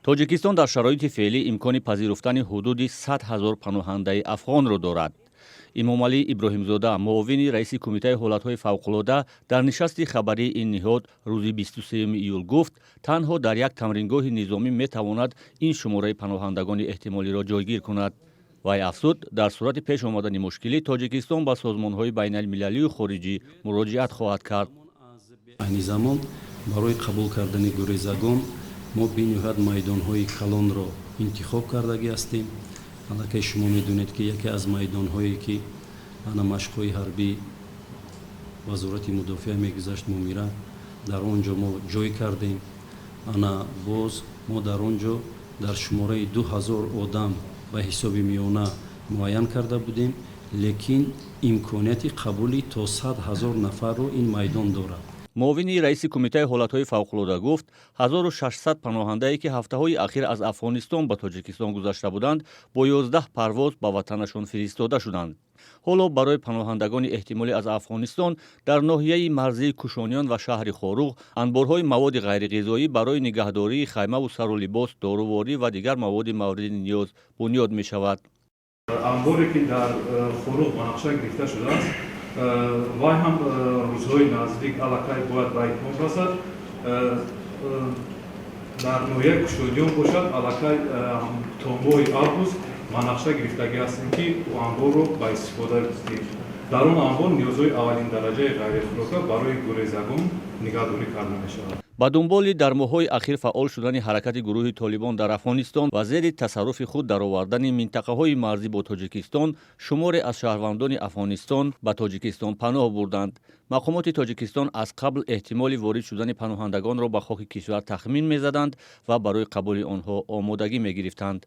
тоҷикистон дар шароити феълӣ имкони пазируфтани ҳудуди 100 000 паноҳандаи афғонро дорад. имомалӣ иброҳимзода, муовини раиси кумитаи ҳолатҳои фавқулода, дар нишасти хабарии ин ниҳод рӯзи 23 июл гуфт, танҳо дар як тамрингоҳи низомӣ метавонад ин шумораи паноҳандагони эҳтимолиро ҷойгир кунад. вай афзуд, дар сурати пеш омадани мушкилӣ тоҷикистон ба созмонҳои байналмилалию хориҷӣ муроҷиат хоҳад кард. айни замон барои қабул кардани гурезагон мо бениҳоят майдонҳои калонро интихоб кардаги ҳастем. аллакай шумо медонед ки яке аз майдонҳое ки ана машқҳои ҳарбии вазорати мудофиа мегузашт мумира, дар он ҷо мо ҷой кардем. ана боз мо дар он ҷо дар шумораи 2000 одам ба ҳисоби миёна муайян карда будем, лекин имконияти қабули то 100 000 нафарро ин майдон дорад. муовини раиси кумитаи ҳолатҳои фавқулода гуфт, 1600 паноҳандае ки ҳафтаҳои ахир аз афғонистон ба тоҷикистон гузашта буданд, бо 11 парвоз ба ватанашон фиристода шуданд. ҳоло барои паноҳандагони эҳтимолӣ аз афғонистон дар ноҳияи марзии кушониён ва шаҳри хоруғ анборҳои маводи ғайриғизоӣ барои нигаҳдории хаймаву сару либос, доруворӣ ва дигар маводи мавриди ниёз бунёд мешавад. анборе ки дар хоруғ ба нақша гирифта шудааст, вай ҳам рӯзҳои наздик аллакай бояд ба итмом расад. дар ноҳияи кушониён бошад, аллакай то моҳи август ба нақша гирифтагӣ ҳастем ки анборро ба истифода гузидем. дар он анбор ниёзҳои аввалин дараҷаи ғайрихӯрока барои гурезагон нигаҳдорӣ карда мешавад. ба дунболи дар моҳҳои ахир фаъол шудани ҳаракати гурӯҳи толибон дар афғонистон ва зери тасарруфи худ даровардани минтақаҳои марзӣ бо тоҷикистон, шуморе аз шаҳрвандони афғонистон ба тоҷикистон паноҳ бурданд. мақомоти тоҷикистон аз қабл эҳтимоли ворид шудани паноҳандагонро ба хоки кишвар тахмин мезаданд ва барои қабули онҳо омодагӣ мегирифтанд.